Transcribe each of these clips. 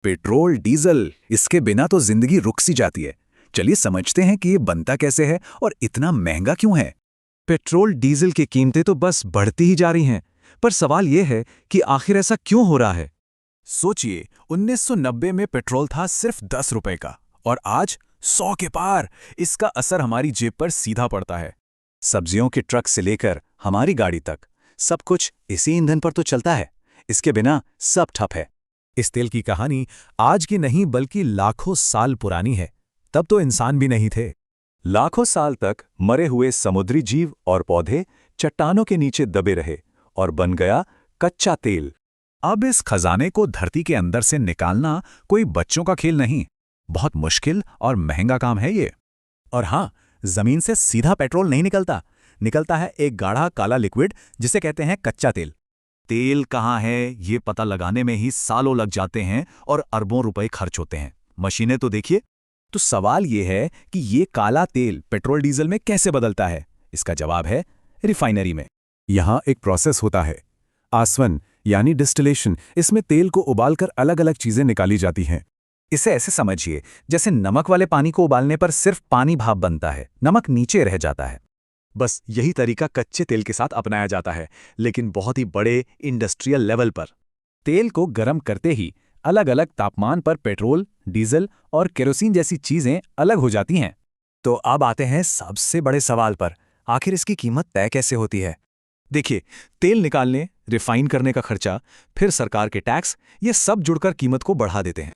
Petrol diesel, इसके बिना तो जिंदगी रुक सी जाती है। चलिए समझते हैं कि ये बनता कैसे है और इतना महंगा क्यों है। पेट्रोल डीजल की कीमतें तो बस बढ़ती ही जा रही हैं, पर सवाल यह है कि आखिर ऐसा क्यों हो रहा है। सोचिए, 1990 में पेट्रोल था सिर्फ 10 रुपए का और आज 100 के पार। इसका असर हमारी जेब पर सीधा पड़ता है। सब्जियों के ट्रक से लेकर हमारी गाड़ी तक सब कुछ इसी ईंधन पर तो चलता है। इसके बिना सब ठप है। इस तेल की कहानी आज की नहीं बल्कि लाखों साल पुरानी है। तब तो इंसान भी नहीं थे। लाखों साल तक मरे हुए समुद्री जीव और पौधे चट्टानों के नीचे दबे रहे और बन गया कच्चा तेल। अब इस खजाने को धरती के अंदर से निकालना कोई बच्चों का खेल नहीं, बहुत मुश्किल और महंगा काम है ये। और हाँ, जमीन से सीधा पेट्रोल नहीं निकलता, निकलता है एक गाढ़ा काला लिक्विड जिसे कहते हैं कच्चा तेल। तेल कहाँ है ये पता लगाने में ही सालों लग जाते हैं और अरबों रुपए खर्च होते हैं। मशीनें तो देखिए। तो सवाल ये है कि ये काला तेल पेट्रोल डीजल में कैसे बदलता है। इसका जवाब है रिफाइनरी में। यहाँ एक प्रोसेस होता है, आसवन यानी डिस्टिलेशन। इसमें तेल को उबालकर अलग अलग चीजें निकाली जाती हैं। इसे ऐसे समझिए जैसे नमक वाले पानी को उबालने पर सिर्फ पानी भाप बनता है, नमक नीचे रह जाता है। बस यही तरीका कच्चे तेल के साथ अपनाया जाता है, लेकिन बहुत ही बड़े इंडस्ट्रियल लेवल पर। तेल को गर्म करते ही अलग अलग तापमान पर पेट्रोल, डीजल और केरोसिन जैसी चीजें अलग हो जाती हैं। तो अब आते हैं सबसे बड़े सवाल पर, आखिर इसकी कीमत तय कैसे होती है। देखिए, तेल निकालने, रिफाइन करने का खर्चा, फिर सरकार के टैक्स, ये सब जुड़कर कीमत को बढ़ा देते हैं।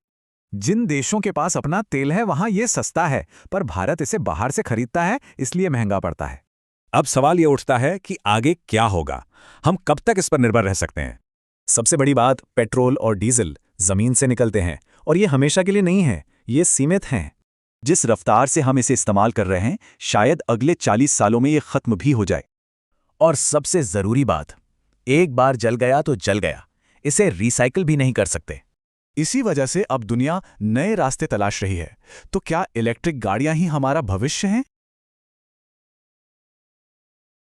जिन देशों के पास अपना तेल है वहां ये सस्ता है, पर भारत इसे बाहर से खरीदता है, इसलिए महंगा पड़ता है। अब सवाल ये उठता है कि आगे क्या होगा, हम कब तक इस पर निर्भर रह सकते हैं। सबसे बड़ी बात, पेट्रोल और डीजल जमीन से निकलते हैं और ये हमेशा के लिए नहीं है, ये सीमित हैं। जिस रफ्तार से हम इसे इस्तेमाल कर रहे हैं, शायद अगले 40 सालों में ये खत्म भी हो जाए। और सबसे जरूरी बात, एक बार जल गया तो जल गया, इसे रिसाइकिल भी नहीं कर सकते। इसी वजह से अब दुनिया नए रास्ते तलाश रही है। तो क्या इलेक्ट्रिक गाड़ियां ही हमारा भविष्य हैं?